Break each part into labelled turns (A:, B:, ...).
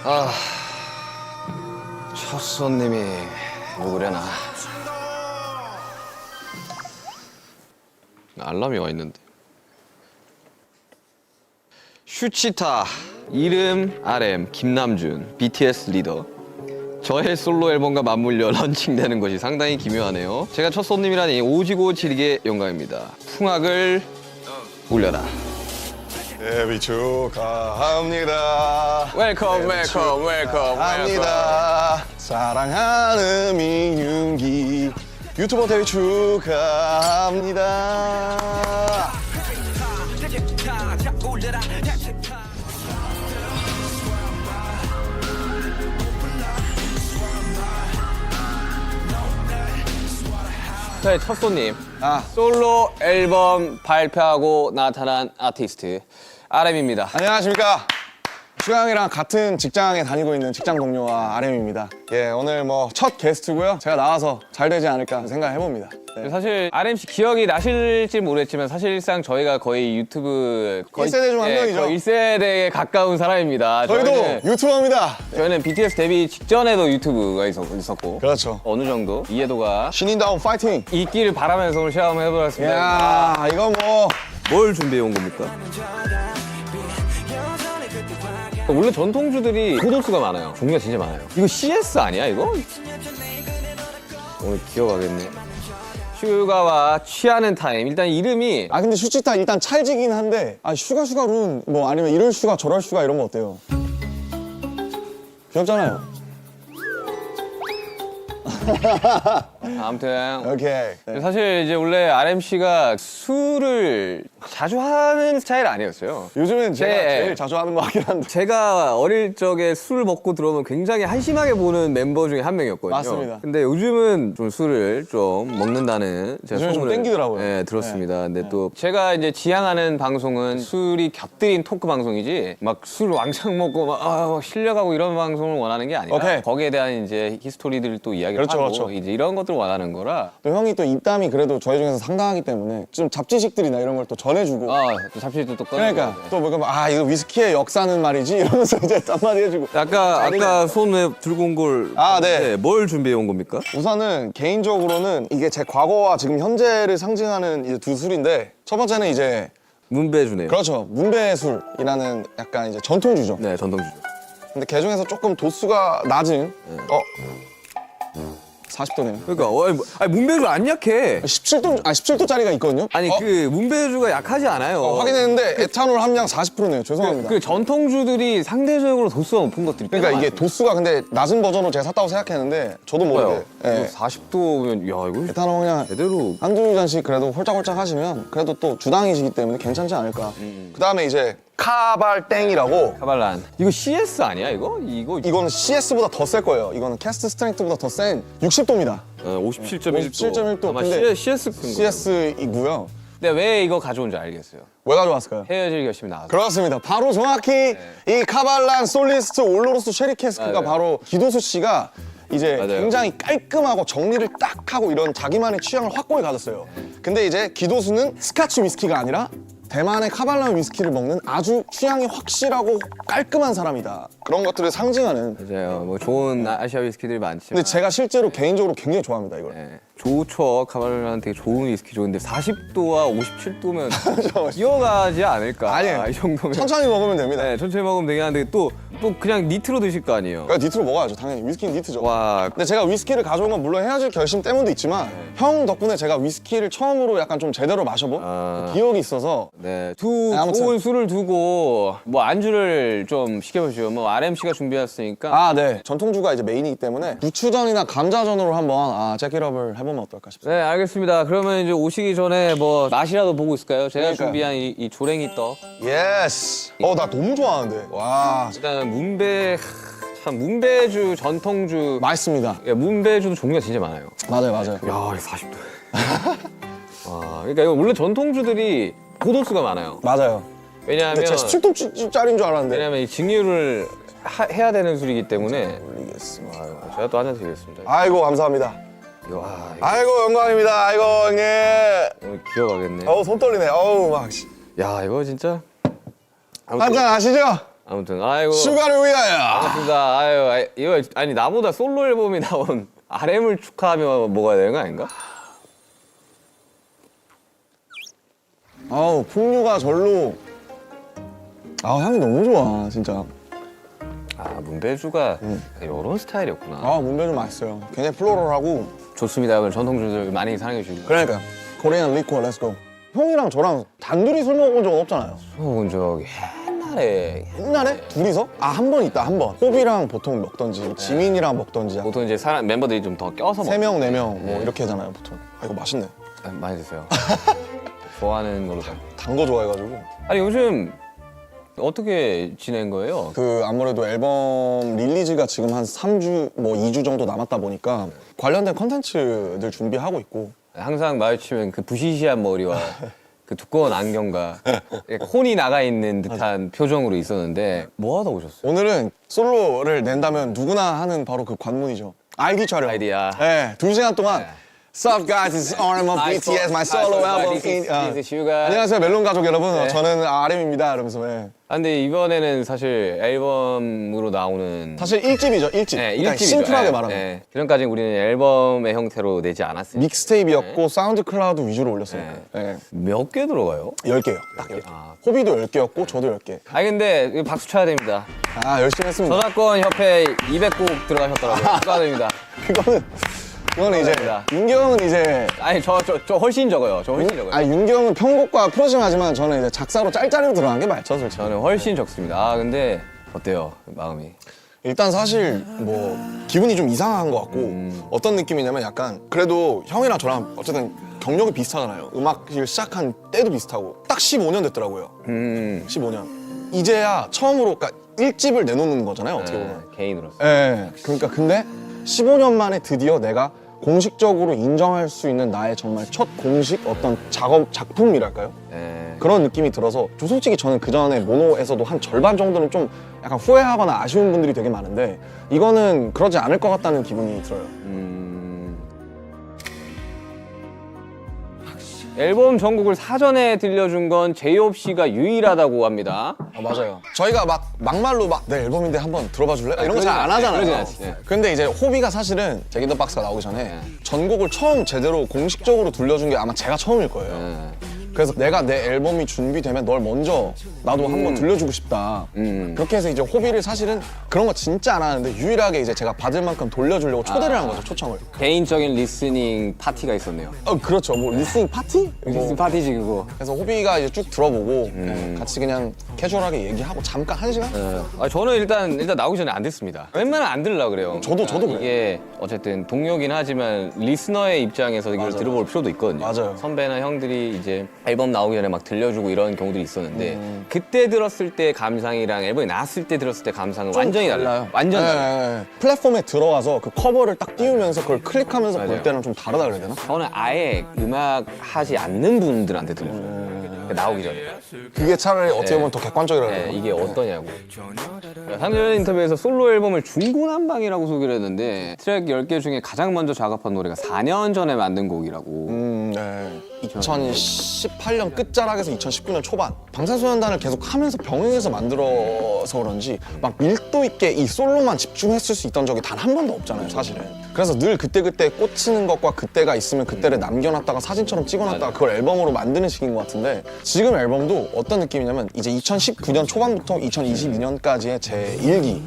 A: 아, 첫 손님이 누구려나? 알람이 와 있는데. 슈치타, 이름 RM, 김남준, BTS 리더. 저의 솔로 앨범과 맞물려 런칭되는 것이 상당히 기묘하네요. 제가 첫 손님이라니 오지고 지리게 영광입니다. 풍악을 울려라.
B: 데뷔 축하합니다.
A: 웰컴, 웰컴, 웰컴,
B: 합니다. 사랑하는 민윤기 유튜버 데뷔 축하합니다.
A: 저의 첫 손님, 솔로 앨범 발표하고 나타난 아티스트 RM입니다.
B: 안녕하십니까. 슈강이랑 같은 직장에 다니고 있는 직장 동료와 RM입니다. 예, 오늘 뭐 첫 게스트고요. 제가 나와서 잘 되지 않을까 생각해봅니다. 네.
A: 사실 RM 씨 기억이 나실지 모르겠지만 사실상 저희가 거의 유튜브
B: 1세대 중 한 명이죠.
A: 1세대에 가까운 사람입니다.
B: 저희도 유튜버입니다.
A: 저희는 BTS 데뷔 직전에도 유튜브가 있었고
B: 그렇죠.
A: 어느 정도 이해도가
B: 신인다운 파이팅.
A: 있기를 바라면서 오늘 시험을 해보겠습니다.
B: 야, 이거 뭐
A: 뭘 준비해 온 겁니까? 원래 전통주들이 고도수가 많아요. 종류가 진짜 많아요. 이거 CS 아니야 이거? 오늘 기억하겠네. 슈가와 취하는 타임. 일단 이름이
B: 근데 슈치타 일단 찰지긴 한데 슈가룬 뭐 아니면 이럴 슈가 저럴 슈가 이런 거 어때요? 귀엽잖아요.
A: 아무튼
B: 오케이. 네.
A: 사실 이제 원래 RM 씨가 술을 자주 하는 스타일 아니었어요.
B: 요즘엔 제가
A: 네.
B: 제일 자주 하는 거 같긴 한데.
A: 제가 어릴 적에 술을 먹고 들어오면 굉장히 한심하게 보는 멤버 중에 한 명이었거든요.
B: 맞습니다.
A: 근데 요즘은 좀 술을 좀 먹는다는 제가
B: 요즘에 좀
A: 소문을,
B: 땡기더라고요.
A: 네, 들었습니다. 근데 또 제가 이제 지향하는 방송은 술이 곁들인 토크 방송이지 막 술 왕창 먹고 막 실려가고 이런 방송을 원하는 게 아니라
B: 오케이.
A: 거기에 대한 이제 히스토리들을 또 이야기를
B: 그렇죠,
A: 하고
B: 그렇죠.
A: 이제 이런 것들을 원하는 거라
B: 또 형이 또 입담이 그래도 저희 중에서 상당하기 때문에 좀 잡지식들이나 이런 걸 또 전해주고.
A: 또 잡지도 또 꺼내고
B: 그러니까 또 뭐가 이거 위스키의 역사는 말이지 이러면서 이제 딴마디 해주고.
A: 아까 손에 들고 온 걸
B: 네.
A: 뭘 준비해 온 겁니까?
B: 우선은 개인적으로는 이게 제 과거와 지금 현재를 상징하는 이제 두 술인데 첫 번째는 이제
A: 문배주네요.
B: 그렇죠. 문배술이라는 약간 이제 전통주죠.
A: 네, 전통주죠.
B: 근데 개 중에서 조금 도수가 낮은 40도네요.
A: 그러니까 문배주 안 약해.
B: 17도짜리가 있거든요.
A: 아니 그 문배주가 약하지 않아요.
B: 확인했는데 에탄올 함량 40%네요. 죄송합니다.
A: 그 전통주들이 상대적으로 도수가 높은 것들이
B: 그러니까 이게 도수가 근데 낮은 버전으로 제가 샀다고 생각했는데 저도 모르게 예.
A: 40도면 야 이거
B: 에탄올 함량
A: 제대로
B: 한두 잔씩 그래도 홀짝홀짝 하시면 그래도 또 주당이시기 때문에 괜찮지 않을까. 그다음에 이제 카발땡이라고
A: 카발란. 이거 CS 아니야 이거?
B: 이거는 CS보다 더 셀 거예요. 이거는 캐스트 스트렝스보다 더 센 60도입니다.
A: 57.1도.
B: 57.1도.
A: 아마
B: 근데
A: CS 큰 거.
B: CS이고요.
A: 근데 왜 이거 가져온지 알겠어요.
B: 왜 가져왔을까요?
A: 헤어질 결심이 나와서.
B: 그렇습니다. 바로 정확히 이 카발란 솔리스트 올로로스 쉐리 캐스크가
A: 맞아요.
B: 바로 기도수 씨가 이제
A: 맞아요.
B: 굉장히 깔끔하고 정리를 딱 하고 이런 자기만의 취향을 확고히 가졌어요. 근데 이제 기도수는 스카치 위스키가 아니라 대만의 카발란 위스키를 먹는 아주 취향이 확실하고 깔끔한 사람이다. 그런 것들을 상징하는.
A: 맞아요. 뭐 좋은 아시아 위스키들이 많지만.
B: 근데 제가 실제로 개인적으로 굉장히 좋아합니다, 이걸.
A: 네. 좋죠. 카발란 되게 좋은 위스키 좋은데 40도와 57도면 기어가지 않을까?
B: 아니에요.
A: 이 정도면.
B: 천천히 먹으면 됩니다.
A: 네, 천천히 먹으면 되긴 한데 또 그냥 니트로 드실 거 아니에요.
B: 그러니까 니트로 먹어야죠, 당연히. 위스키는 니트죠.
A: 와,
B: 근데 제가 위스키를 가져온 건 물론 헤어질 결심 때문도 있지만 형 덕분에 제가 위스키를 처음으로 약간 좀 제대로 마셔본 기억이 있어서
A: 네,
B: 아무튼.
A: 좋은 술을 두고 뭐 안주를 좀 시켜보시죠. 뭐 RM 씨가 준비했으니까.
B: 네. 전통주가 이제 메인이기 때문에 부추전이나 감자전으로 한번 재킷업을 해보면 어떨까 싶습니다.
A: 네, 알겠습니다. 그러면 이제 오시기 전에 뭐 맛이라도 보고 있을까요? 제가
B: 그러니까요.
A: 준비한 이 조랭이 떡.
B: 예스. 나 너무 좋아하는데. 와,
A: 일단 참 문배주 전통주.
B: 맛있습니다.
A: 야, 문배주도 종류가 진짜 많아요.
B: 맞아요.
A: 야, 40도. 와, 그러니까 이거 원래 전통주들이 고도수가 많아요.
B: 맞아요.
A: 왜냐하면
B: 근데 제가 17도짜리인 줄 알았는데.
A: 왜냐면 이 증류를 해야 되는 술이기 때문에.
B: 올리겠습니다.
A: 제가 또 한 잔 드리겠습니다.
B: 아이고, 감사합니다.
A: 와,
B: 아이고 영광입니다. 아이고 형님.
A: 이거 기억하겠네.
B: 어우 손 떨리네. 어우 막.
A: 야, 이거 진짜.
B: 한잔 하시죠.
A: 아무튼 아이고.
B: 슈가를 위하여.
A: 반갑습니다. 아유, 이거 아니 나보다 솔로 앨범이 나온 RM을 축하하며 먹어야 되는 거 아닌가?
B: 아우 풍류가 절로. 아 향이 너무 좋아 진짜.
A: 아, 문배주가 이런 스타일이었구나.
B: 아 문배주 맛있어요. 굉장히 플로럴하고.
A: 좋습니다. 여러분 전통주들 많이 사랑해 주시고.
B: 그러니까 코리안 리코어 렛츠고. 형이랑 저랑 단둘이 술 먹어본 적은 없잖아요.
A: 먹은 적 옛날에
B: 옛날에 둘이서? 아 한 번 있다 한 번. 호비랑 보통 먹던지 지민이랑 먹던지
A: 보통 이제 사람 멤버들이 좀 더 껴서 먹.
B: 3명 4명 뭐 이렇게 하잖아요 보통. 아 이거 맛있네.
A: 많이 드세요. 좋아하는 걸로.
B: 단 거 좋아해가지고.
A: 아니 요즘 어떻게 지낸 거예요?
B: 그 아무래도 앨범 릴리즈가 지금 한 3주 뭐 2주 정도 남았다 보니까 관련된 컨텐츠들 준비하고 있고.
A: 항상 마주치면 그 부시시한 머리와 그 두꺼운 안경과 약간 혼이 나가 있는 듯한 표정으로 있었는데 뭐 하다 오셨어요?
B: 오늘은 솔로를 낸다면 누구나 하는 바로 그 관문이죠. 아이디 촬영.
A: 아이디야.
B: 네, 2시간 동안 Sup guys, it's RM of BTS, my solo album.
A: This is Suga.
B: 안녕하세요 멜론 가족 여러분.
A: 네.
B: 저는 RM입니다. 이러면서. 네.
A: 아, 근데 이번에는 사실 앨범으로 나오는
B: 사실 1집이죠, 1집.
A: 네,
B: 그러니까
A: 1집이죠.
B: 심플하게 말하면.
A: 그전까지 우리는 앨범의 형태로 내지 않았어요.
B: 믹스테이프였고 사운드 클라우드 위주로 올렸어요. 네.
A: 몇 개 들어가요?
B: 10개요. 딱 10개.
A: 아.
B: 호비도 10개였고 저도 10개.
A: 아니 근데 이거 박수 쳐야 됩니다.
B: 아 열심히 했습니다.
A: 저작권 협회 200곡 들어가셨더라고요. 축하드립니다.
B: 그거는 이제
A: 감사합니다.
B: 윤경은 이제
A: 아니 저 훨씬 적어요. 저 훨씬 적어요.
B: 아 윤경은 편곡과 프로징하지만 저는 이제 작사로 짤짤이로 들어간 게 맞죠, 솔직히.
A: 저는 훨씬 적습니다. 아 근데 어때요? 마음이?
B: 일단 사실 뭐 기분이 좀 이상한 것 같고 어떤 느낌이냐면 약간 그래도 형이랑 저랑 어쨌든 경력이 비슷하잖아요. 음악을 시작한 때도 비슷하고 딱 15년 됐더라고요. 15년. 이제야 처음으로 그러니까 1집을 내놓는 거잖아요, 어떻게 보면.
A: 개인으로서.
B: 예. 그러니까 근데 15년 만에 드디어 내가 공식적으로 인정할 수 있는 나의 정말 첫 공식 어떤 작품이랄까요?
A: 예.
B: 그런 느낌이 들어서 좀 솔직히 저는 그 전에 모노에서도 한 절반 정도는 좀 약간 후회하거나 아쉬운 분들이 되게 많은데 이거는 그러지 않을 것 같다는 기분이 들어요.
A: 앨범 전곡을 사전에 들려준 건 제이홉 씨가 유일하다고 합니다.
B: 맞아요. 저희가 막말로 내 앨범인데 한번 들어봐 줄래? 이런 거 잘 안 하잖아요.
A: 그러진 않지. 네.
B: 근데 이제 호비가 사실은 잭인더 박스가 나오기 전에 전곡을 처음 제대로 공식적으로 들려준 게 아마 제가 처음일 거예요. 그래서 내가 내 앨범이 준비되면 널 먼저 나도 한번 들려주고 싶다. 그렇게 해서 이제 호비를 사실은 그런 거 진짜 안 하는데 유일하게 이제 제가 받을 만큼 돌려주려고 초대를 한 거죠, 초청을.
A: 개인적인 리스닝 파티가 있었네요.
B: 그렇죠. 뭐 리스닝 파티?
A: 리스닝 파티지 그거.
B: 그래서 호비가 이제 쭉 들어보고 같이 그냥 캐주얼하게 얘기하고 잠깐 1시간?
A: 아, 저는 일단 나오기 전에 안 듣습니다. 웬만하면 안 들으려고 그래요.
B: 저도 그래요.
A: 이게 어쨌든 동료긴 하지만 리스너의 입장에서 이걸 들어볼 필요도 있거든요.
B: 맞아요.
A: 선배나 형들이 이제 앨범 나오기 전에 막 들려주고 이런 경우들이 있었는데 그때 들었을 때 감상이랑 앨범이 나왔을 때 들었을 때 감상은 완전히 달라요. 완전 달라요.
B: 네. 플랫폼에 들어가서 그 커버를 딱 띄우면서 그걸 클릭하면서 볼
A: 맞아요.
B: 때는 좀 다르다 그래야 되나?
A: 저는 아예 음악 하지 않는 분들한테 들려줘요. 나오기 전에.
B: 그게 차라리 어떻게 보면 더 객관적이라고 해야
A: 네,
B: 되나?
A: 이게 어떠냐고. 3년 전 인터뷰에서 솔로 앨범을 중구난방이라고 소개를 했는데 트랙 10개 중에 가장 먼저 작업한 노래가 4년 전에 만든 곡이라고.
B: 네. 2018년 끝자락에서 2019년 초반 방탄소년단을 계속 하면서 병행해서 만들어서 그런지 막 밀도 있게 이 솔로만 집중했을 수 있던 적이 단 한 번도 없잖아요, 사실은. 그래서 늘 그때그때 꽂히는 것과 그때가 있으면 그때를 남겨놨다가 사진처럼 찍어놨다가 그걸 앨범으로 만드는 식인 것 같은데 지금 앨범도 어떤 느낌이냐면 이제 2019년 초반부터 2022년까지의 제 일기.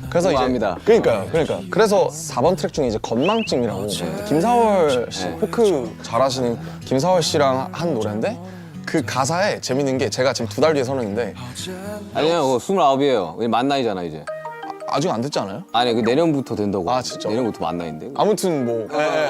B: 그래서
A: 우아합니다.
B: 이제 그러니까 그래서 4번 트랙 중에 이제 건망증이라고 김사월 씨 포크 잘하시는 김사월 씨랑 한 노래인데 그 가사에 재밌는 게 제가 지금 2달 뒤에 서른인데
A: 아니요, 29이에요. 우리 만 나이잖아, 이제.
B: 아직 안 됐지 않아요?
A: 아니, 그 내년부터 된다고.
B: 아, 진짜?
A: 내년부터 만 나이인데.
B: 아무튼 뭐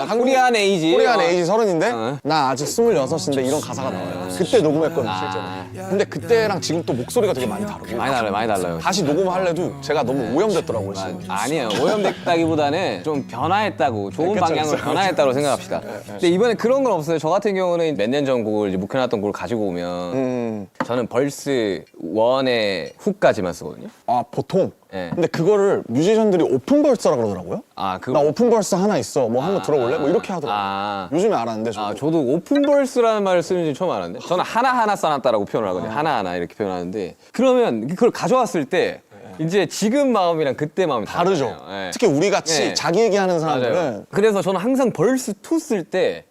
A: 코리안 에이지.
B: 코리안 에이지 서른인데
A: 어.
B: 나 아직 26인데 이런 가사가 나와요. 그때 녹음했거든요, 실제로. 근데 그때랑 지금 또 목소리가 되게 많이 다르고
A: 많이 달라요, 많이 달라요.
B: 다시 녹음하려도 제가 너무 오염됐더라고요, 지금.
A: 아니에요. 오염됐다기보다는 좀 변화했다고, 좋은
B: 그쵸,
A: 방향으로
B: 그쵸,
A: 변화했다고 생각합시다. 근데 이번에 그런 건 없어요. 저 같은 경우는 몇 년 전 곡을 이제 묵혀놨던 곡을 가지고 오면 저는 벌스 1의 훅까지만 쓰거든요.
B: 아 보통
A: 네.
B: 근데 그거를 뮤지션들이 오픈벌스라 그러더라고요.
A: 아,
B: 나 오픈벌스 하나 있어. 뭐 한번 들어볼래? 뭐 이렇게 하더라고요.
A: 아.
B: 요즘에 알았는데 저도.
A: 아, 저도 오픈벌스라는 말을 쓰는지 처음 알았는데 저는 하나하나 써놨다라고 표현을 하거든요. 하나하나 이렇게 표현하는데 그러면 그걸 가져왔을 때 이제 지금 마음이랑 그때 마음이
B: 다르죠.
A: 다르잖아요. 네.
B: 특히 우리 같이
A: 네.
B: 자기 얘기하는
A: 맞아요.
B: 사람들은
A: 그래서 저는 항상 벌스 2 쓸 때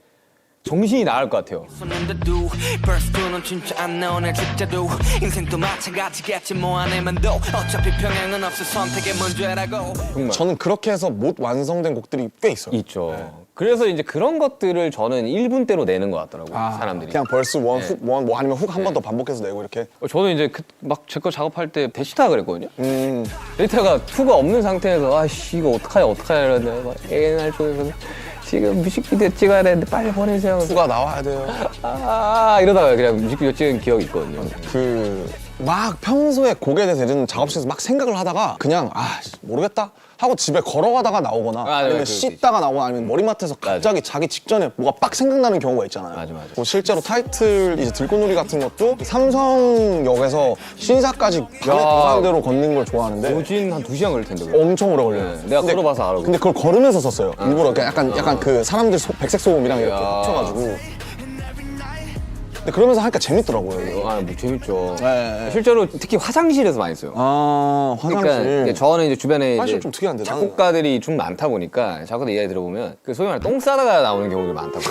A: 정신이 나갈 것 같아요.
C: 손는데도 벌써 는 진짜 안 나오네 진짜도 인생도 마찬가지겠지 뭐 안 해만도 어차피 평행은 없어 선택의 문제라고.
A: 정말
B: 저는 그렇게 해서 못 완성된 곡들이 꽤 있어요.
A: 있죠. 그래서 이제 그런 것들을 저는 1분대로 내는 것 같더라고요. 사람들이.
B: 그냥 벌스 원, 훅 원, 뭐 아니면 훅 한 번 더 반복해서 내고 이렇게.
A: 저는 이제 막 제 거 작업할 때 데이터 그랬거든요. 데이터가 2가 없는 상태에서 아씨 이거 어떡하냐 이러는데 막 옛날 쪽에서는 지금 뮤직비디오 찍어야 되는데 빨리 보내세요.
B: 후가 나와야 돼요.
A: 이러다가 그냥 뮤직비디오 찍은 기억이 있거든요.
B: 막 평소에 곡에 대해서 예전 작업실에서 막 생각을 하다가 그냥 모르겠다 하고 집에 걸어가다가 나오거나
A: 맞아요.
B: 아니면
A: 그럴 수
B: 씻다가 나오거나 아니면 머리맡에서 갑자기 자기 직전에 뭐가 빡 생각나는 경우가 있잖아요.
A: 맞아.
B: 뭐 실제로 타이틀 이제 들꽃놀이 같은 것도 삼성역에서 신사까지 밤에
A: 야.
B: 도산대로 걷는 걸 좋아하는데
A: 오진 한 2시간 걸릴 텐데. 그거.
B: 엄청 오래 걸려요.
A: 네, 내가 걸어봐서 알아.
B: 근데 그걸 걸으면서 썼어요. 일부러 약간 그 사람들 백색 소음이랑 이렇게
A: 야.
B: 합쳐가지고. 근데 그러면서 하니까 재밌더라고요. 이거.
A: 뭐 재밌죠.
B: 네.
A: 실제로 특히 화장실에서 많이 써요.
B: 화장실.
A: 그러니까 저는 이제 주변에
B: 화장실
A: 이제
B: 좀 특이한데, 나는.
A: 작곡가들이 좀 많다 보니까 작곡가들 이야기 들어보면 그 소위 말해 똥 싸다가 나오는 경우가 많다고.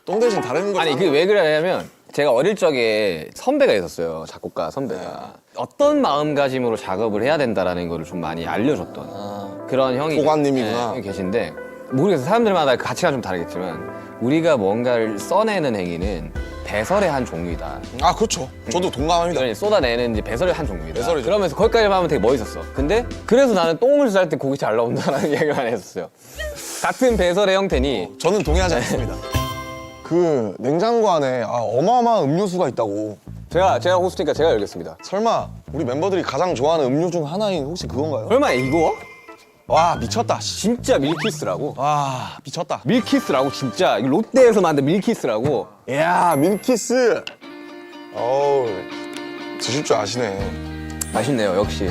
B: 똥 대신 다른 거.
A: 아니 그게 왜 그러냐면 제가 어릴 적에 선배가 있었어요. 작곡가 선배가. 어떤 마음가짐으로 작업을 해야 된다라는 거를 좀 많이 알려줬던 그런 형이
B: 보관님이구나.
A: 형이 계신데 모르겠어요. 사람들마다 가치가 좀 다르겠지만 우리가 뭔가를 써내는 행위는 배설의 한 종류이다.
B: 그렇죠. 저도 동감합니다.
A: 그러니 쏟아내는 이제 배설의 한 종류이다.
B: 배설이죠.
A: 그러면서 거기까지 하면 되게 멋있었어. 근데 그래서 나는 똥을 쌀 때 곡이 잘 나온다는 얘기를 많이 했었어요. 같은 배설의 형태니
B: 저는 동의하지 않습니다. 그 냉장고 안에 어마어마한 음료수가 있다고.
A: 제가 호스트니까 제가 열겠습니다.
B: 설마 우리 멤버들이 가장 좋아하는 음료 중 하나인 혹시 그건가요?
A: 설마 이거?
B: 와 미쳤다. 씨.
A: 진짜 밀키스라고.
B: 와 미쳤다.
A: 밀키스라고 진짜 이거 롯데에서 만든 밀키스라고.
B: 이야 밀키스. 어우 드실 줄 아시네.
A: 맛있네요 역시.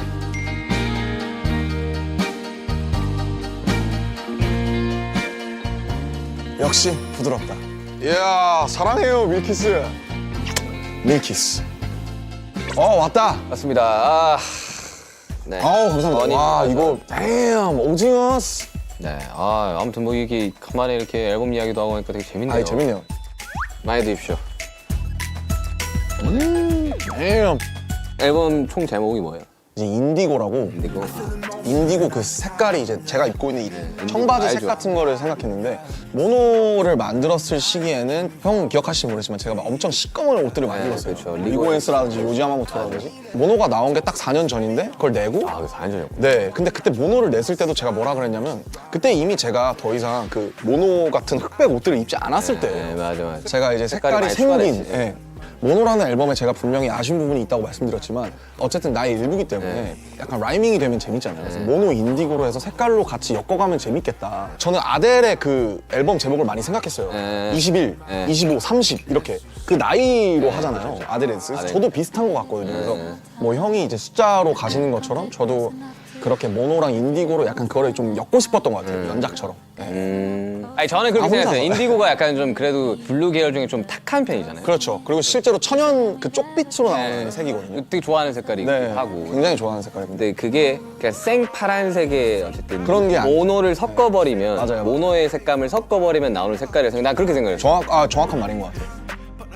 B: 역시 부드럽다. 이야 사랑해요 밀키스. 밀키스. 왔다.
A: 맞습니다. 네.
B: 감사합니다.
A: 어니-
B: 와 이거 damn 오징어스.
A: 네. 아무튼 뭐 이게 간만에 이렇게 앨범 이야기도 하고 하니까 되게 재밌네요.
B: 재밌네요.
A: 많이 드십시오.
B: damn.
A: 앨범 총 제목이 뭐예요?
B: 이제 인디고라고.
A: 이거.
B: 인디고 그 색깔이 이제 제가 입고 있는 이
A: 인디고
B: 청바지 색
A: 알죠.
B: 같은 거를 생각했는데 모노를 만들었을 시기에는 형 기억하실지 모르겠지만 제가 막 엄청 시꺼먼 옷들을 많이 입었어요.
A: 그렇죠.
B: 리고엔스라든지 요지야마모토라든지 모노가 나온 게 딱 4년 전인데 그걸 내고
A: 그거 4년 전이었고.
B: 네 근데 그때 모노를 냈을 때도 제가 뭐라 그랬냐면 그때 이미 제가 더 이상 그 모노 같은 흑백 옷들을 입지 않았을 때예요.
A: 네, 맞아.
B: 제가 이제 색깔이
A: 많이
B: 생긴
A: 추가됐지.
B: 예. 모노라는 앨범에 제가 분명히 아쉬운 부분이 있다고 말씀드렸지만 어쨌든 나의 일부기 때문에 약간 라이밍이 되면 재밌잖아요. 그래서 모노 인디고로 해서 색깔로 같이 엮어가면 재밌겠다. 저는 아델의 그 앨범 제목을 많이 생각했어요. 21, 25, 30 이렇게 그 나이로 하잖아요. 아델에스. 그래서 저도 비슷한 것 같거든요. 그래서 뭐 형이 이제 숫자로 가시는 것처럼 저도 그렇게 모노랑 인디고로 약간 그거를 좀 엮고 싶었던 것 같아요. 연작처럼. 네.
A: 아니 저는 그렇게
B: 혼자서.
A: 생각해요. 인디고가 약간 좀 그래도 블루 계열 중에 좀 탁한 편이잖아요.
B: 그렇죠. 그리고 실제로 천연 그 쪽빛으로 나오는 색이거든요.
A: 되게 좋아하는 색깔이기도
B: 네,
A: 하고.
B: 굉장히 좋아하는 색깔입니다.
A: 근데 그게 그냥 생 파란색의 어쨌든
B: 그런 게 아니에요.
A: 모노를 섞어버리면
B: 맞아요.
A: 모노의 색감을 섞어버리면 나오는 색깔이라서 난 그렇게 생각해요.
B: 정확한 말인 것 같아요.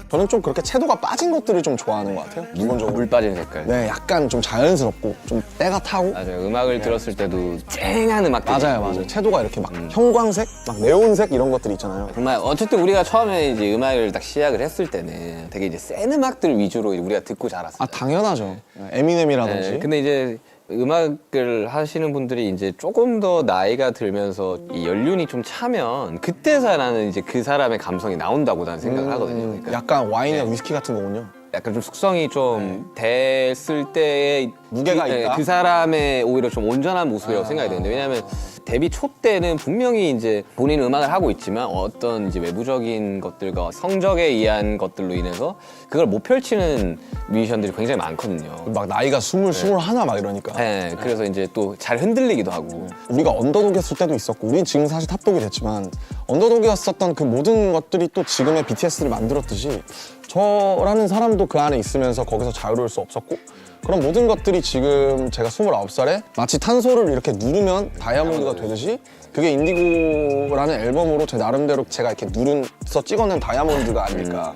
B: 저는 좀 그렇게 채도가 빠진 것들을 좀 좋아하는 것 같아요. 기본적으로.
A: 물 빠진 색깔.
B: 네, 약간 좀 자연스럽고 좀 때가 타고.
A: 맞아요. 음악을 들었을 때도 쨍한 음악들.
B: 맞아요. 채도가 이렇게 막 형광색, 막 네온색 이런 것들 있잖아요.
A: 정말 어쨌든 우리가 처음에 이제 음악을 딱 시작을 했을 때는 되게 이제 센 음악들 위주로 우리가 듣고 자랐어요.
B: 당연하죠. 에미넴이라든지.
A: 네, 근데 이제 음악을 하시는 분들이 이제 조금 더 나이가 들면서 이 연륜이 좀 차면 그때서야 나는 이제 그 사람의 감성이 나온다고 나는 생각을 하거든요. 그러니까
B: 약간 와인이나 위스키 같은 거군요.
A: 약간 좀 숙성이 좀 됐을 때의
B: 무게가
A: 그,
B: 있다?
A: 그 사람의 오히려 좀 온전한 모습이라고 생각이 되는데 왜냐하면 데뷔 초 때는 분명히 이제 본인 음악을 하고 있지만 어떤 이제 외부적인 것들과 성적에 의한 것들로 인해서 그걸 못 펼치는 뮤지션들이 굉장히 많거든요.
B: 막 나이가 20, 21 막 이러니까.
A: 네, 그래서 이제 또 잘 흔들리기도 하고.
B: 우리가 언더독이었을 때도 있었고 우린 지금 사실 탑독이 됐지만 언더독이었었던 그 모든 것들이 또 지금의 BTS를 만들었듯이 저라는 사람도 그 안에 있으면서 거기서 자유로울 수 없었고 그런 모든 것들이 지금 제가 29살에 마치 탄소를 이렇게 누르면 다이아몬드가 되듯이 그게 인디고라는 앨범으로 제 나름대로 제가 이렇게 누른서 찍어낸 다이아몬드가 아닐까.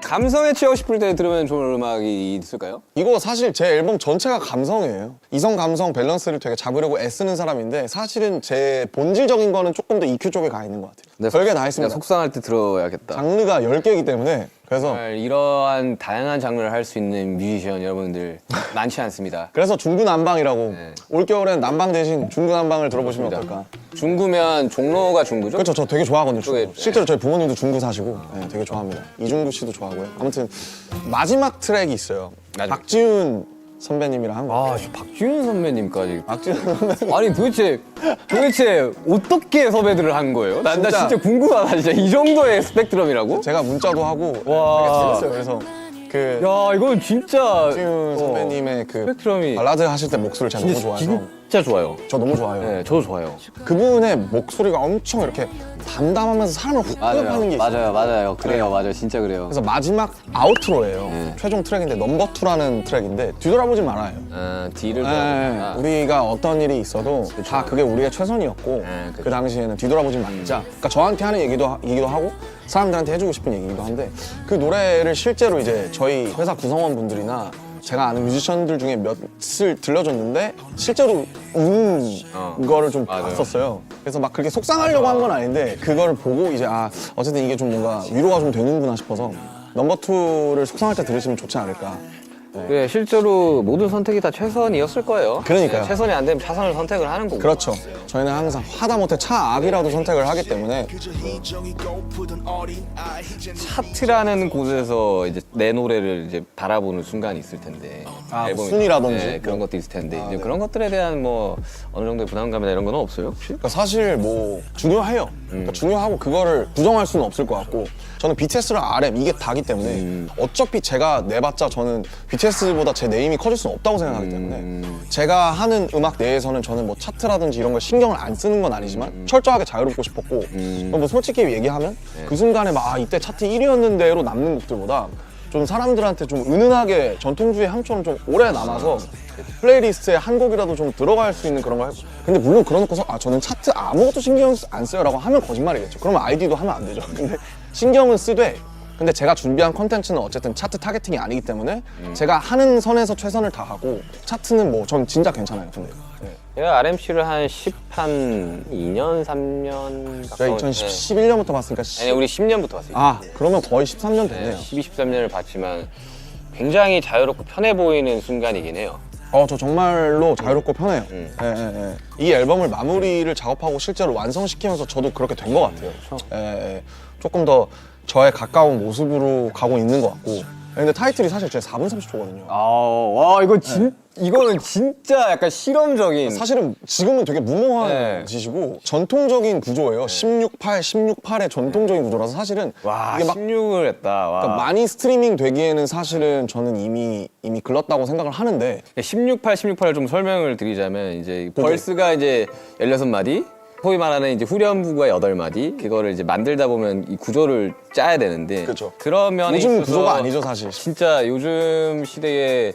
A: 감성에 취하고 싶을 때 들으면 좋은 음악이 있을까요?
B: 이거 사실 제 앨범 전체가 감성이에요. 이성 감성 밸런스를 되게 잡으려고 애쓰는 사람인데 사실은 제 본질적인 거는 조금 더 EQ 쪽에 가 있는 것 같아요. 별게 다
A: 내가
B: 있습니다.
A: 속상할 때 들어야겠다.
B: 장르가 10개이기 때문에 그래서
A: 정말 이러한 다양한 장르를 할 수 있는 뮤지션 여러분들 많지 않습니다.
B: 그래서 중구난방이라고
A: 네.
B: 올겨울엔 난방 대신 중구난방을 들어보시면
A: 그렇습니다.
B: 어떨까.
A: 중구면 종로가 중구죠?
B: 그렇죠. 저 되게 좋아하거든요.
A: 그게-
B: 중구. 실제로 저희 부모님도 중구 사시고 네, 되게 좋아합니다. 이중구 씨도 좋아하고요. 아무튼 마지막 트랙이 있어요.
A: 마지막.
B: 박지훈 선배님이랑 한 거.
A: 아, 저 박지훈 선배님까지.
B: 박지훈 선배님.
A: 아니 도대체 어떻게 섭외들을 한 거예요? 나
B: 진짜.
A: 진짜 궁금하다. 진짜 이 정도의 스펙트럼이라고?
B: 제가 문자도 하고
A: 와.
B: 되게 재밌어요. 그래서 그
A: 야, 이건 진짜
B: 박지훈 선배님의 그
A: 스펙트럼이
B: 발라드 하실 때 목소리를 제가 너무 좋아해서
A: 진짜 좋아요.
B: 저 너무 좋아요.
A: 네, 저도 좋아요.
B: 그분의 목소리가 엄청 이렇게 담담하면서 사람을 훅 끌어파는 게 있어요.
A: 맞아요.
B: 그래요.
A: 맞아요. 진짜 그래요.
B: 그래서 마지막 아우트로예요.
A: 네.
B: 최종 트랙인데 넘버 2라는 트랙인데 뒤돌아보지 말아요.
A: 뒤를
B: 네,
A: 돌아보구나.
B: 우리가 어떤 일이 있어도 다 그게 우리의 최선이었고
A: 네,
B: 그 당시에는 뒤돌아보지 말자. 그러니까 저한테 하는 얘기도 하고 사람들한테 해주고 싶은 얘기기도 한데 그 노래를 실제로 이제 저희 회사 구성원분들이나 제가 아는 뮤지션들 중에 몇을 들려줬는데 실제로 우는 거를 좀
A: 맞아요.
B: 봤었어요. 그래서 막 그렇게 속상하려고 한 건 아닌데 그거를 보고 이제 어쨌든 이게 좀 뭔가 위로가 좀 되는구나 싶어서 넘버 2를 속상할 때 들으시면 좋지 않을까.
A: 네, 실제로 모든 선택이 다 최선이었을 거예요.
B: 그러니까요.
A: 네, 최선이 안 되면 차선을 선택을 하는 거고.
B: 그렇죠. 저희는 항상 하다못해 차악이라도 선택을 하기 때문에
A: 차트라는 곳에서 이제 내 노래를 이제 바라보는 순간이 있을 텐데. 앨범이-
B: 순위라든지
A: 네, 그런 것도 있을 텐데. 이제 그런 것들에 대한 뭐 어느 정도의 부담감이나 이런 건 없어요, 혹시?
B: 그러니까 사실 뭐 중요해요. 그러니까 중요하고 그거를 부정할 수는 없을 것 같고 저는 BTS랑 RM 이게 다기 때문에 어차피 제가 내봤자 저는 BTS보다 제 네임이 커질 수는 없다고 생각하기 때문에 제가 하는 음악 내에서는 저는 뭐 차트라든지 이런 걸 신경을 안 쓰는 건 아니지만 철저하게 자유롭고 싶었고 뭐 솔직히 얘기하면 그 순간에 막 이때 차트 1위였는데로 남는 곡들보다 좀 사람들한테 좀 은은하게 전통주의 향처럼 좀 오래 남아서 플레이리스트에 한 곡이라도 좀 들어갈 수 있는 그런 거 해보. 근데 물론 그러놓고서 저는 차트 아무것도 신경 안 써요 라고 하면 거짓말이겠죠. 그러면 아이디도 하면 안 되죠. 근데 신경은 쓰되 근데 제가 준비한 컨텐츠는 어쨌든 차트 타겟팅이 아니기 때문에 제가 하는 선에서 최선을 다하고 차트는 뭐 전 진짜 괜찮아요. 근데
A: 제가 RMC를 한 2년, 3년
B: 제가 2011년부터 봤으니까
A: 아니, 우리 10년부터 봤어요.
B: 그러면 거의 13년 됐네요.
A: 12, 13년을 봤지만 굉장히 자유롭고 편해 보이는 순간이긴 해요.
B: 저 정말로 자유롭고 편해요. 이 앨범을 마무리를 작업하고 실제로 완성시키면서 저도 그렇게 된 것 같아요. 조금 더 저에 가까운 모습으로 가고 있는 것 같고. 근데 타이틀이 사실 제 4분 30초거든요.
A: 와, 이거는 진짜 약간 실험적인.
B: 사실은 지금은 되게 무모한
A: 네.
B: 짓이고 전통적인 구조예요. 16:8의 전통적인 구조라서 사실은
A: 와,
B: 이게 막
A: 16을 했다. 와.
B: 그러니까 많이 스트리밍 되기에는 사실은 저는 이미 글렀다고 생각을 하는데
A: 16:8을 좀 설명을 드리자면 이제 벌스가 이제 16마디, 소위 말하는 이제 후렴부가 8마디, 그거를 이제 만들다 보면 이 구조를 짜야 되는데
B: 그쵸.
A: 그런 면에
B: 요즘
A: 있어서
B: 구조가 아니죠 사실.
A: 진짜 요즘 시대에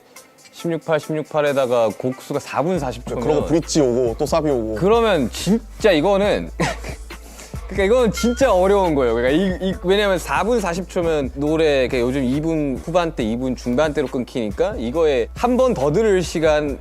A: 16:8에다가 곡수가 4분 40초면
B: 그러고 브릿지 오고 또 사비 오고
A: 그러면 진짜 이거는 그러니까 이건 진짜 어려운 거예요. 그러니까 왜냐면 4분 40초면 노래 요즘 2분 후반대, 2분 중반대로 끊기니까 이거에 한 번 더 들을 시간의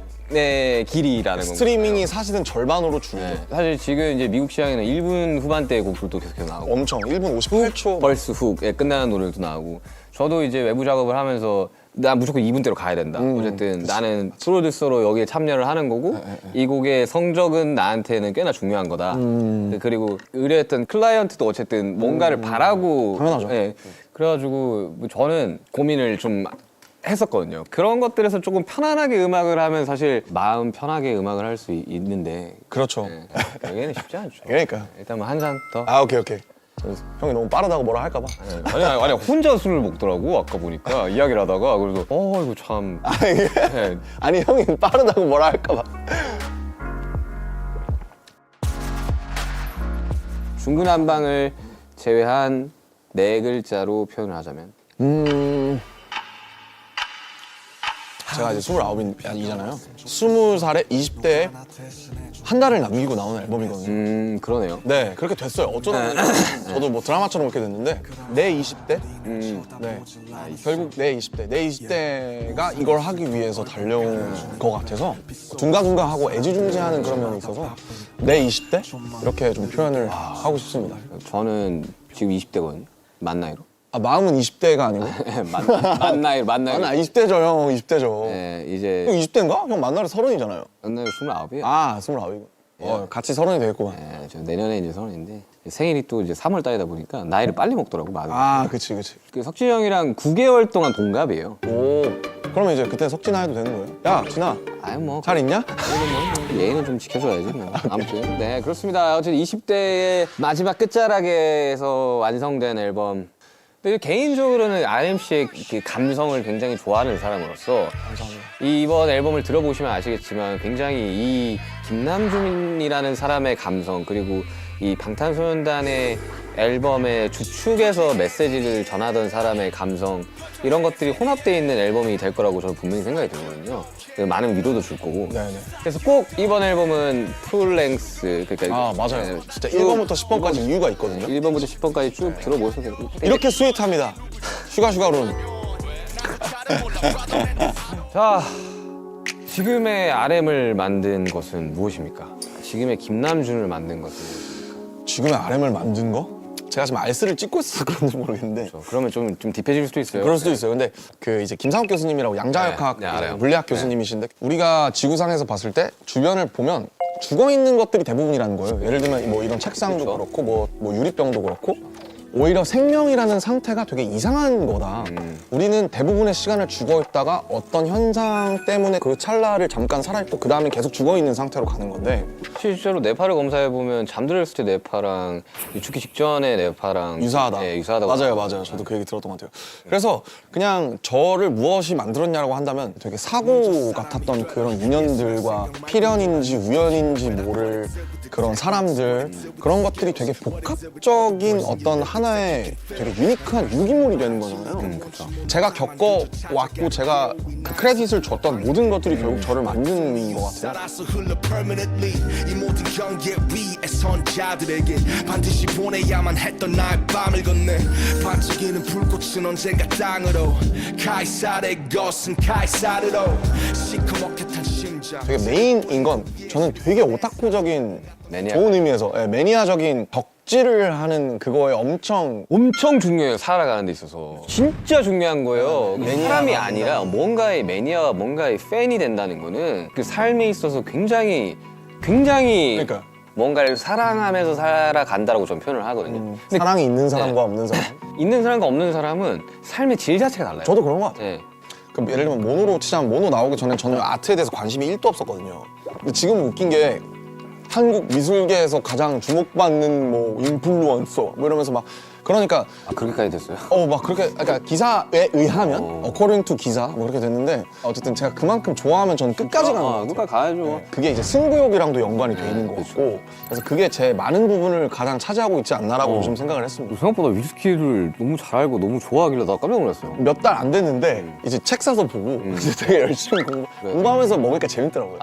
A: 길이라는 건가요?
B: 스트리밍이 사실은 절반으로 줄죠.
A: 네. 사실 지금 이제 미국 시장에는 1분 후반대 곡들도 계속 나오고
B: 엄청 1분 58초
A: 벌스 훅에 끝나는 노래도 나오고 저도 이제 외부 작업을 하면서 나 무조건 2분대로 가야 된다. 어쨌든 나는 프로듀서로 여기에 참여를 하는 거고 이 곡의 성적은 나한테는 꽤나 중요한 거다. 그리고 의뢰했던 클라이언트도 어쨌든 뭔가를 바라고
B: 당연하죠.
A: 예. 그래가지고 뭐 저는 고민을 좀 했었거든요. 그런 것들에서 조금 편안하게 음악을 하면 사실 마음 편하게 음악을 할 수 있는데
B: 그렇죠.
A: 여기는 쉽지 않죠.
B: 그러니까요.
A: 일단 뭐 한 잔 더.
B: 아 오케이. 형이 너무 빠르다고 뭐라 할까봐.
A: 아니 혼자 술을 먹더라고 아까 보니까 이야기를 하다가 그래서 이거 참. 네.
B: 아니 형이 빠르다고 뭐라 할까봐.
A: 중구난방을 제외한 네 글자로 표현을 하자면
B: 제가 이제 29이잖아요. 20살에 20대에 한 달을 남기고 나오는 앨범이거든요.
A: 그러네요.
B: 네, 그렇게 됐어요. 어쩌다 보니 저도 뭐 드라마처럼 그렇게 됐는데 내 20대? 네, 결국 내 20대가 이걸 하기 위해서 달려온 것 같아서 둥가둥가하고 애지중지하는 그런 면이 있어서 내 20대? 이렇게 좀 표현을 하고 싶습니다.
A: 저는 지금 20대거든요. 만 나이로.
B: 아, 마음은 20대가 아니고?
A: 만 나이로.
B: 아, 20대죠, 형. 20대죠.
A: 네, 이제
B: 형 20대인가? 형 만나래 30이잖아요.
A: 만 나이로 29이에요.
B: 아, 29이고. 같이 30이 되겠구만.
A: 네, 저 내년에 이제 30인데 생일이 또 이제 3월 달이다 보니까 나이를 빨리 먹더라고 마음이.
B: 아, 그치.
A: 그 석진이 형이랑 9개월 동안 동갑이에요.
B: 오, 그러면 이제 그때 석진아 해도 되는 거예요? 야, 진아,
A: 아유 뭐
B: 잘 있냐?
A: 예의는 좀 지켜줘야지 뭐. 아무튼 네 그렇습니다. 어쨌든 20대의 마지막 끝자락에서 완성된 앨범. 근데 개인적으로는 RMC의 그 감성을 굉장히 좋아하는 사람으로서 이번 앨범을 들어보시면 아시겠지만 굉장히 이 김남준이라는 사람의 감성 그리고 이 방탄소년단의 앨범의 주축에서 메시지를 전하던 사람의 감성 이런 것들이 혼합되어 있는 앨범이 될 거라고 저는 분명히 생각이 들거든요. 많은 위로도 줄 거고.
B: 네네.
A: 그래서 꼭 이번 앨범은 풀랭스 그러니까
B: 아, 맞아요.
A: 네,
B: 진짜
A: 쭉
B: 1번부터 10번까지 이유가 있거든요.
A: 1번부터 10번까지 쭉 들어보셔도 되고.
B: 이렇게 스윗합니다. 슈가룬.
A: 자, 지금의 RM을 만든 것은 무엇입니까? 지금의 김남준을 만든 것은 무엇입니까?
B: 지금의 RM을 만든 거? 제가 지금 알스를 찍고 있어서 그런지 모르겠는데
A: 그러면 좀 딥해질 수도 있어요.
B: 그럴 수도 있어요. 근데 그 이제 김상욱 교수님이라고 양자역학
A: 네, 알아요.
B: 물리학 교수님이신데 우리가 지구상에서 봤을 때 주변을 보면 죽어 있는 것들이 대부분이라는 거예요. 예를 들면 뭐 이런 책상도
A: 그렇죠.
B: 그렇고 뭐 유리병도 그렇고 오히려 생명이라는 상태가 되게 이상한 거다. 우리는 대부분의 시간을 죽어 있다가 어떤 현상 때문에 그 찰나를 잠깐 살아있고 그 다음에 계속 죽어 있는 상태로 가는 건데
A: 실제로 뇌파를 검사해 보면 잠들었을 때 뇌파랑 죽기 직전의 뇌파랑
B: 유사하다.
A: 네, 유사하다고.
B: 맞아요. 저도 그 얘기 들었던 것 같아요. 그래서 그냥 저를 무엇이 만들었냐라고 한다면 되게 사고 같았던 그런 인연들과 필연인지 우연인지 모를 그런 사람들 그런 것들이 되게 복합적인 어떤 하나의 되게 유니크한 유기물이 되는 거잖아요.
A: 그렇죠.
B: 제가 겪어왔고 제가 그 크레딧을 줬던 모든 것들이 결국 저를 만드는 것 같아요.
D: 살아서 흘러 permanently 이 모든 경계 위에 선 자들에게 반드시 보내야만 했던 나의 밤을 건네 반짝이는 불꽃은 언젠가 땅으로 카이사르의 것은 카이사르로 시커멓게 탄 심장
B: 되게 메인인 건 저는 되게 오타쿠적인
A: 매니아.
B: 좋은 의미에서 매니아적인 덕질을 하는 그거에 엄청
A: 중요해요. 살아가는 데 있어서 진짜 중요한 거예요. 사람이 아니라 뭔가의 매니아와 뭔가의 팬이 된다는 거는 그 삶에 있어서 굉장히
B: 그러니까요.
A: 뭔가를 사랑하면서 살아간다라고 저는 표현을 하거든요. 근데
B: 사랑이 있는 사람과 없는 사람.
A: 있는 사람과 없는 사람은 삶의 질 자체가 달라요.
B: 저도 그런 것 같아요.
A: 네.
B: 그럼 예를 들면 모노로 치자면 모노 나오기 전에 저는 아트에 대해서 관심이 1도 없었거든요. 근데 지금 웃긴 게 한국 미술계에서 가장 주목받는 뭐 인플루언서 뭐 이러면서 막 그러니까
A: 그렇게까지 됐어요.
B: 막 그렇게 그러니까 기사에 의하면 according to 기사 뭐 그렇게 됐는데 어쨌든 제가 그만큼 좋아하면 저는 끝까지 가는 것 같아요.
A: 그러니까 가야죠.
B: 그게 이제 승부욕이랑도 연관이 돼 있는 것 같고 그래서 그게 제 많은 부분을 가장 차지하고 있지 않나라고 좀 생각을 했습니다.
A: 생각보다 위스키를 너무 잘 알고 너무 좋아하길래 나 깜짝 놀랐어요.
B: 몇 달 안 됐는데 이제 책 사서 보고 이제 되게 열심히 공부하면서 먹으니까 재밌더라고요.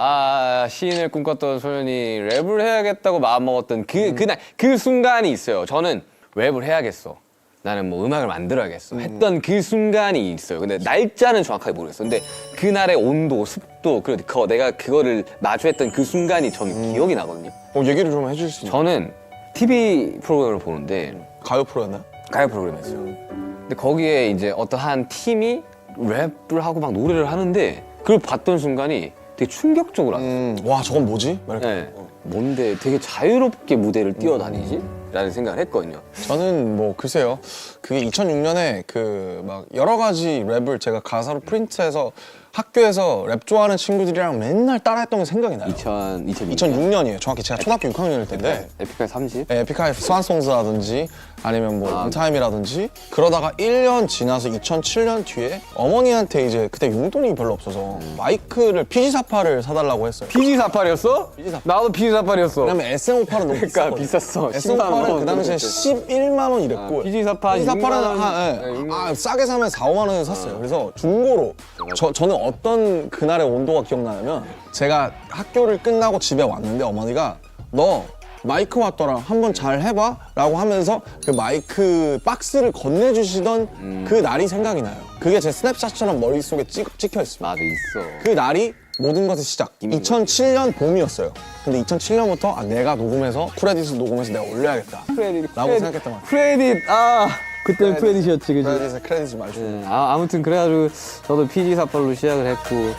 A: 시인을 꿈꿨던 소년이 랩을 해야겠다고 마음먹었던 그날 그 순간이 있어요. 저는 랩을 해야겠어. 나는 뭐 음악을 만들어야겠어. 했던 그 순간이 있어요. 근데 날짜는 정확하게 모르겠어. 근데 그날의 온도, 습도, 그리고 내가 그거를 마주했던 그 순간이 저는 기억이 나거든요.
B: 얘기를 좀 해줄 수 있나요?
A: 저는 TV 프로그램을 보는데
B: 가요 프로였나요?
A: 가요 프로그램이었어요. 근데 거기에 이제 어떤 한 팀이 랩을 하고 막 노래를 하는데 그걸 봤던 순간이 되게 충격적으로 왔어요.
B: 와 저건 뭐지? 막 이렇게.
A: 네. 뭔데 되게 자유롭게 무대를 뛰어다니지? 라는 생각을 했거든요.
B: 저는 뭐 글쎄요. 그게 2006년에 그 막 여러 가지 랩을 제가 가사로 프린트해서 학교에서 랩 좋아하는 친구들이랑 맨날 따라했던 게 생각이 나요. 2006년이에요. 정확히 제가 초등학교 6학년일 때인데
A: 에픽하이 30?
B: 에픽하이 스완송스라든지 아니면 뭐 인타임이라든지 그러다가 1년 지나서 2007년 뒤에 어머니한테 이제 그때 용돈이 별로 없어서 마이크를 PG48을 사달라고 했어요.
A: PG48이었어? 나도 PG48이었어.
B: 왜냐면 SM58은 너무
A: 그러니까
B: 비쌌거든요.
A: 비쌌어.
B: SM58은 그 당시에 11만 원 이랬고
A: PG48
B: PG48은 싸게 사면 4, 5만 원에 샀어요. 그래서 중고로 저는 어떤 그날의 온도가 기억나냐면 제가 학교를 끝나고 집에 왔는데 어머니가 너 마이크 왔더라 한번 잘 해봐 라고 하면서 그 마이크 박스를 건네주시던 그 날이 생각이 나요. 그게 제 스냅샷처럼 머릿속에 찍혀 있습니다.
A: 맞아, 있어.
B: 그 날이 모든 것의 시작. 2007년 봄이었어요. 근데 2007년부터 내가 녹음해서 크레딧을 녹음해서 내가 올려야겠다 라고 생각했단 말이에요.
A: 크레딧, 그때는 크레딧이었지, 그지?
B: 크레딧을 많이 줬어요.
A: 아무튼 그래가지고 저도 PG48로 시작을 했고.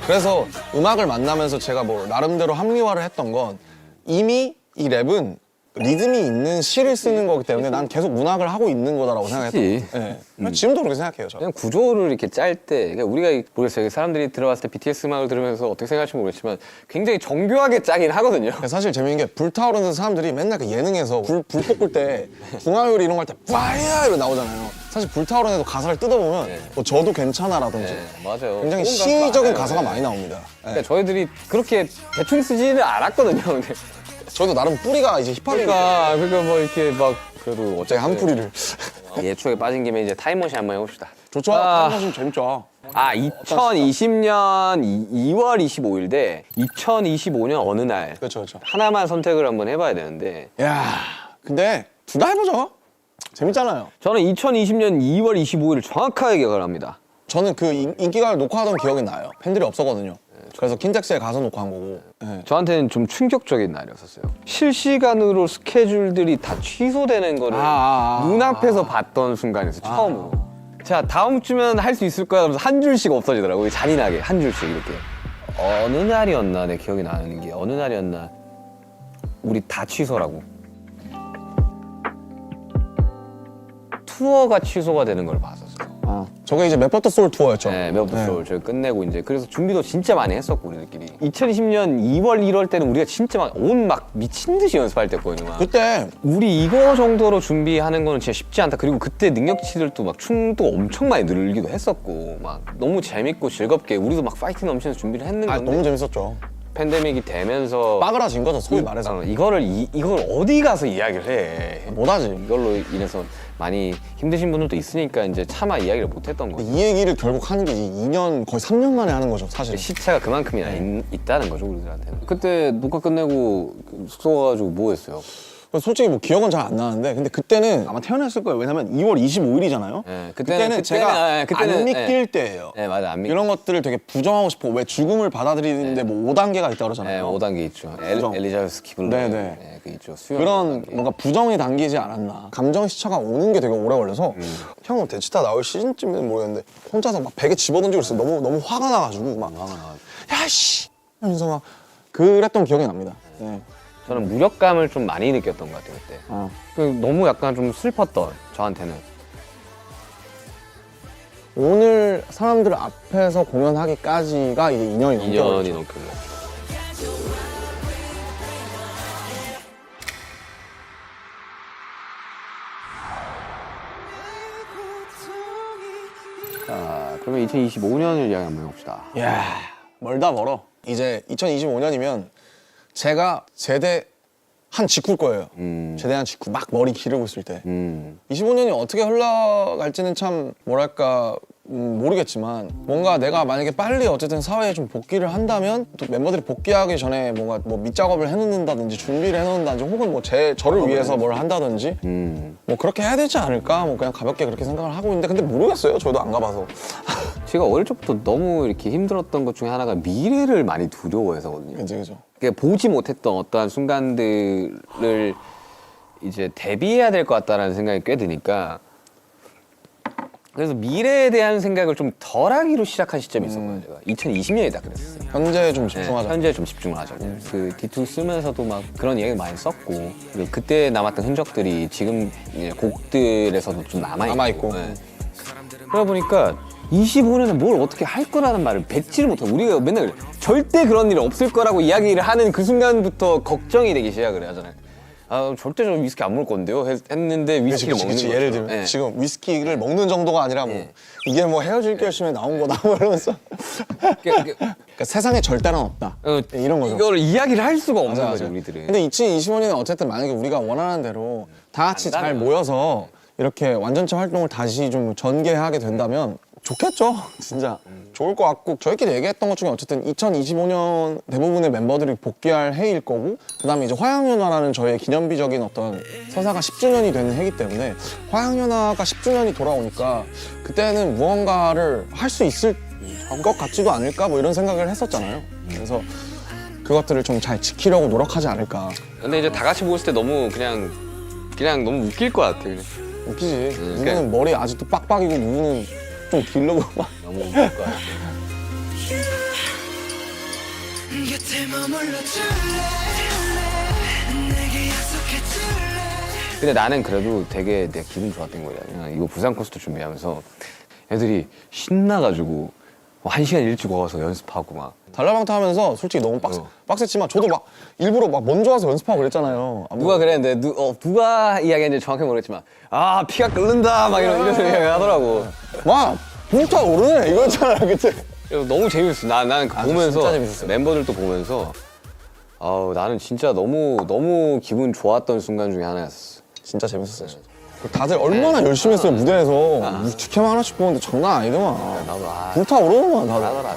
B: 그래서 음악을 만나면서 제가 뭐 나름대로 합리화를 했던 건 이미 이 랩은 리듬이 있는 시를 쓰는 거기 때문에 난 계속 문학을 하고 있는 거다라고 생각했던 거예요. 네. 지금도 그렇게 생각해요. 저는.
A: 그냥 구조를 이렇게 짤 때, 그러니까 우리가 모르겠어요. 사람들이 들어봤을 때 BTS 음악을 들으면서 어떻게 생각할지 모르겠지만 굉장히 정교하게 짜긴 하거든요.
B: 사실 재밌는 게 불타오르는 사람들이 맨날 그 예능에서 불 볶을 때 궁화요리 이런 거 할 때 파이어 이러고 나오잖아요. 사실 불타오르는 애도 가사를 뜯어보면 뭐 저도 괜찮아라든지
A: 맞아요.
B: 굉장히
A: 좋은
B: 시적인
A: 많아요.
B: 가사가 많이 나옵니다.
A: 그러니까 저희들이 그렇게 대충 쓰지는 않았거든요. 근데
B: 저도 나름 뿌리가 이제 힙합이니까
A: 그러니까 뭐 이렇게 막 그래도 어차피
B: 한 뿌리를
A: 예초에 빠진 김에 이제 타임머신 한번 해봅시다.
B: 좋죠? 하시면 재밌죠.
A: 2020년 2월 25일 대 2025년 어느 날
B: 그렇죠.
A: 하나만 선택을 한번 해봐야 되는데
B: 야, 근데 둘 다 해보죠. 재밌잖아요.
A: 저는 2020년 2월 25일을 정확하게 기억을 합니다.
B: 저는 그 인기가를 녹화하던 기억이 나요. 팬들이 없었거든요. 그래서 킨텍스에 가서 녹화한 거고. 네.
A: 저한테는 좀 충격적인 날이었어요. 실시간으로 스케줄들이 다 취소되는 거를 눈앞에서 봤던 순간에서 처음으로. 자, 다음 주면 할 수 있을 거야. 그래서 한 줄씩 없어지더라고요. 잔인하게 한 줄씩 이렇게. 어느 날이었나 내 기억이 나는 게 어느 날이었나 우리 다 취소라고. 투어가 취소가 되는 걸 봤었어요.
B: 저게 이제 맵버터 소울 투어였죠.
A: 네, 맵버터 소울 저희 끝내고 이제 그래서 준비도 진짜 많이 했었고 우리들끼리. 2020년 2월 1월 때는 우리가 진짜 막 미친 듯이 연습할 때거든요. 막.
B: 그때
A: 우리 이거 정도로 준비하는 거는 진짜 쉽지 않다. 그리고 그때 능력치들도 막 춤도 엄청 많이 늘기도 했었고 막 너무 재밌고 즐겁게 우리도 막 파이팅 넘치면서 준비를 했는 건데
B: 너무 재밌었죠.
A: 팬데믹이 되면서
B: 빠그라진 거죠, 소위 말해서.
A: 이걸 어디 가서 이야기를 해.
B: 못하지.
A: 이걸로 인해서 많이 힘드신 분들도 있으니까 이제 차마 이야기를 못 했던 거죠.
B: 이 얘기를 결국 하는 게 2년, 거의 3년 만에 하는 거죠, 사실.
A: 시차가 그만큼이나 있다는 거죠, 우리들한테는. 그때 녹화 끝내고 숙소 가가지고 뭐 했어요?
B: 솔직히 뭐 기억은 잘 안 나는데 근데 그때는 아마 태어났을 거예요. 왜냐면 2월 25일이잖아요.
A: 네,
B: 그때는 제가 안 믿길 때예요.
A: 네, 맞아. 안 믿길
B: 이런 것들을 되게 부정하고 싶어. 왜 죽음을 받아들이는데 뭐 5단계가 있다 그러잖아요.
A: 네, 5단계 있죠.
B: 부정.
A: 엘리자베스 기블러.
B: 네.
A: 그 있죠. 수영.
B: 그런 뭔가 부정이 담기지 않았나. 감정 시차가 오는 게 되게 오래 걸려서 형은 대치타 나올 시즌쯤은 모르겠는데 혼자서 막 베개 집어던지고 있어. 너무 화가 나가지고 막 야씨 하면서 막 그랬던 기억이 납니다. 네.
A: 저는 무력감을 좀 많이 느꼈던 것 같아요 그때. 너무 약간 좀 슬펐던 저한테는.
B: 오늘 사람들 앞에서 공연하기까지가 이제 2년이 넘게
A: 2년이
B: 걸렸죠.
A: 넘게 걸렸죠. 자, 그러면 2025년을 이야기 한번 해봅시다.
B: 이야, 멀다 멀어. 이제 2025년이면 제가 제대한 직후일 거예요. 제대한 직후 막 머리 기르고 있을 때. 25년이 어떻게 흘러갈지는 참 뭐랄까 모르겠지만 뭔가 내가 만약에 빨리 어쨌든 사회에 좀 복귀를 한다면 또 멤버들이 복귀하기 전에 뭔가 뭐 밑작업을 해놓는다든지 준비를 해놓는다든지 혹은 뭐 저를 위해서 뭘 한다든지 뭐 그렇게 해야 되지 않을까 뭐 그냥 가볍게 그렇게 생각을 하고 있는데 근데 모르겠어요. 저도 안 가봐서.
A: 제가 어릴 적부터 너무 이렇게 힘들었던 것 중에 하나가 미래를 많이 두려워해서거든요.
B: 그죠.
A: 그러니까 보지 못했던 어떠한 순간들을 이제 대비해야 될 것 같다라는 생각이 꽤 드니까
E: 그래서 미래에 대한 생각을 좀 덜하기로 시작한 시점이 있었거든요. 제가 2020년이다 그랬어요.
B: 현재 좀
E: 네,
B: 집중하자.
E: 현재 좀 집중을 하자고. 그 D2 쓰면서도 막 그런 이야기 많이 썼고 그리고 그때 남았던 흔적들이 지금 이제 곡들에서도 좀
B: 남아있고.
E: 네. 그러다 보니까 25년에 뭘 어떻게 할 거라는 말을 뱉지를 못하고 우리가 맨날 절대 그런 일이 없을 거라고 이야기를 하는 그 순간부터 걱정이 되기 시작을 하잖아요. 아 절대 저 위스키 안 먹을 건데요 했는데 위스키를 먹는 거죠.
B: 예를 들면
E: 네.
B: 지금 위스키를 먹는 정도가 아니라 뭐
E: 네.
B: 이게 뭐 헤어질 결심에 나온 거다 뭐 이러면서 그러니까 세상에 절대란 없다. 이런 거죠.
E: 이거를 이야기를 할 수가 없는
B: 맞아,
E: 거죠
B: 맞아.
E: 우리들은.
B: 근데 2025년에 어쨌든 만약에 우리가 원하는 대로 다 같이 잘
E: 안다면.
B: 모여서 이렇게 완전체 활동을 다시 좀 전개하게 된다면 좋겠죠. 진짜 좋을 것 같고 저희끼리 얘기했던 것 중에 어쨌든 2025년 대부분의 멤버들이 복귀할 해일 거고 그다음에 이제 화양연화라는 저의 기념비적인 어떤 서사가 10주년이 되는 해이기 때문에 화양연화가 10주년이 돌아오니까 그때는 무언가를 할 수 있을 것 같지도 않을까 뭐 이런 생각을 했었잖아요. 그래서 그것들을 좀 잘 지키려고 노력하지 않을까.
E: 근데 이제 다 같이 모였을 때 너무 그냥 너무 웃길 것 같아. 그냥.
B: 웃기지. 누구는
E: 그러니까-
B: 머리 아직도 빡빡이고 누구는 좀 길르고 막.
E: 너무 웃길 것 같아.
C: 곁에 머물러 줄래 내게 약속해 줄래
E: 근데 나는 그래도 되게 내가 기분 좋았던 거야. 이거 부산 콘서트 준비하면서 애들이 신나가지고 1시간 일찍 와서 연습하고 막.
B: 달라방타 하면서 솔직히 너무 빡셌지만 저도 막 일부러 막 먼저 와서 연습하고 그랬잖아요.
E: 누가 그랬는데 누가 이야기했는지 정확히 모르겠지만 아 피가 끓는다 막 이런 이야기 하더라고.
B: 와 불타 오르네 이거였잖아 그때.
E: 너무 재밌었어. 나는 그 보면서
B: 진짜 재밌었어요.
E: 멤버들도 보면서 아우 나는 진짜 너무 기분 좋았던 순간 중에 하나였어.
B: 진짜 재밌었어요. 진짜. 다들 얼마나 열심히 했어요 무대에서. 직캠 하나씩 보는데 장난 아니더만.
E: 나도
B: 불타 오르더만 다들.
E: 잘하더라.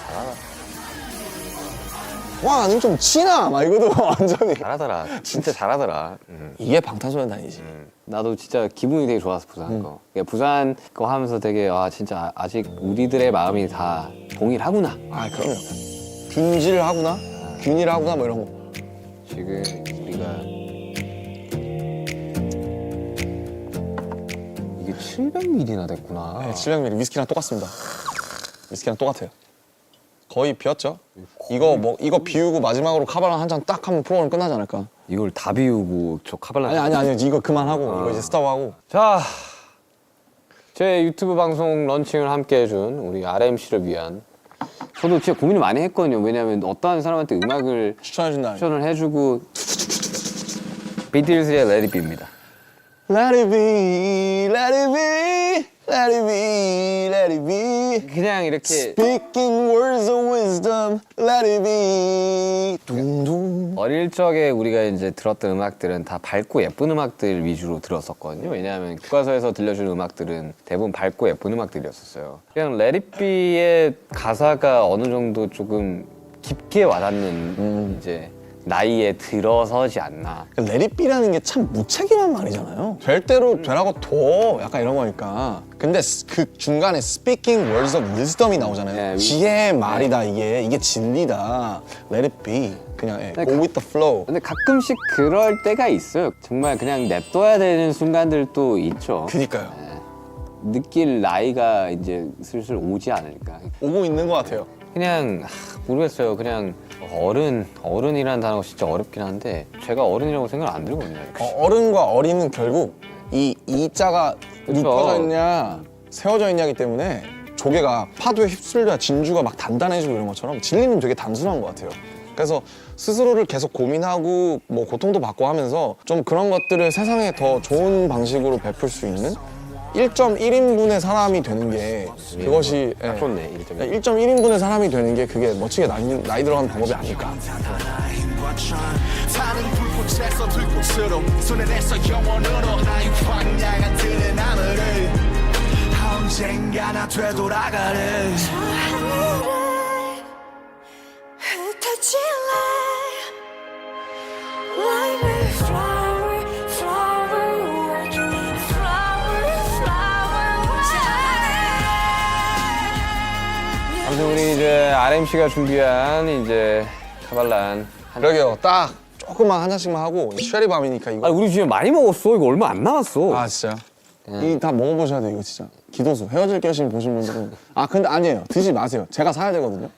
B: 와 아니 좀 치나 막 이거도 완전히.
E: 잘하더라. 진짜 잘하더라.
B: 이게 방탄소년단이지.
E: 나도 진짜 기분이 되게 좋았어 부산 거. 그러니까 부산 거 하면서 되게 진짜 아직 우리들의 마음이 다 동일하구나.
B: 아 그럼요. 균질하구나, 균일하구나 뭐 이런 거.
E: 지금 우리가 이게 700ml나 됐구나.
B: 네, 700ml 위스키랑 똑같습니다. 위스키랑 똑같아요. 거의 비었죠? 이거 비우고 마지막으로 카바랑 한 잔 딱 하면 프로그램 끝나지 않을까?
E: 이걸 다 비우고 저 카발라.
B: 아니 이거 그만하고 이거 이제 스탑하고.
E: 자, 제 유튜브 방송 런칭을 함께 해준 우리 RMC를 위한 저도 진짜 고민을 많이 했거든요. 왜냐하면 어떠한 사람한테 음악을
B: 추천해준다.
E: 추천을 해주고 비틀즈의 Let It Be입니다.
B: Let it be, let it be, let it be, let it be.
E: 그냥 이렇게
B: Speaking words of wisdom, let it be. 둥둥.
E: 어릴 적에 우리가 이제 들었던 음악들은 다 밝고 예쁜 음악들 위주로 들었었거든요. 왜냐하면 교과서에서 들려주는 음악들은 대부분 밝고 예쁜 음악들이었었어요. 그냥 Let It Be의 가사가 어느 정도 조금 깊게 와닿는 이제 나이에 들어서지 않나.
B: Let it be라는 게 참 무책임한 말이잖아요. 될 대로 되라고 둬. 약간 이런 거니까. 근데 그 중간에 speaking words of wisdom이 나오잖아요.
E: 네,
B: 지혜의 말이다 이게 진리다. Let it be. 그냥 go with the flow.
E: 근데 가끔씩 그럴 때가 있어요. 정말 그냥 냅둬야 되는 순간들도 있죠.
B: 그니까요.
E: 느낄 나이가 이제 슬슬 오지 않을까.
B: 오고 있는 것 같아요.
E: 그냥 모르겠어요. 그냥 어른이라는 단어가 진짜 어렵긴 한데 제가 어른이라고 생각 안 들거든요.
B: 어른과 어린은 결국 이 자가
E: 그쵸.
B: 눕혀져 있냐 세워져 있냐기 때문에 조개가 파도에 휩쓸려 진주가 막 단단해지고 이런 것처럼 진리는 되게 단순한 것 같아요. 그래서 스스로를 계속 고민하고 뭐 고통도 받고 하면서 좀 그런 것들을 세상에 더 좋은 방식으로 베풀 수 있는 1.1인분의 사람이 되는 게 그것이
E: 딱 좋네.
B: 1.1인분의 사람이 되는 게 그게 멋지게 나이 들어가는 방법이 아닐까.
D: 타는 불꽃에서 들꽃으로 손에 내서 영원으로 나의 광야가 드는 하늘을 언젠가나 되돌아가는
F: 저 하늘에 흩어질래 Like a flower, flower working flower, flower working
E: 아무튼 우리 이제 RMC가 준비한 이제 카발란
B: 그러게요. 딱 조금만 한 잔씩만 하고 쉐리 밤이니까 이거.
E: 우리 지금 많이 먹었어. 이거 얼마 안 남았어.
B: 아 진짜요? 이 다 먹어보셔야 돼요 이거 진짜. 기도수 헤어질 결심 보신 분들은 근데 아니에요. 드시지 마세요. 제가 사야 되거든요.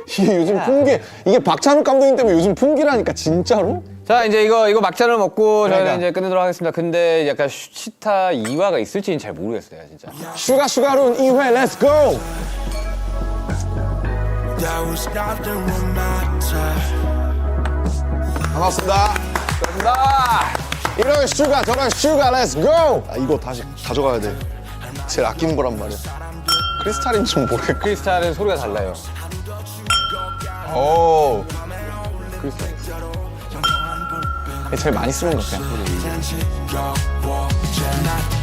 B: 이게 요즘 풍기 이게 박찬욱 감독님 때문에 요즘 풍기라니까 진짜로.
E: 자 이제 이거 막잔을 먹고 저희는
B: 그러니까.
E: 이제 끝내도록 하겠습니다. 근데 약간 치타 2화가 있을지는 잘 모르겠어요 진짜.
B: 슈가룬 2회 렛츠 고.
D: That was nothing on my time.
B: 반갑습니다. 이런 슈가 저런 슈가 렛츠 고.
G: 이거 다시 가져가야 돼. 제일 아끼는 거란 말이야.
B: 크리스탈인 줄 모르겠고.
E: 크리스탈은 소리가 달라요.
B: 오. 제일 많이 쓰는 것 같아요.
D: Your watch and I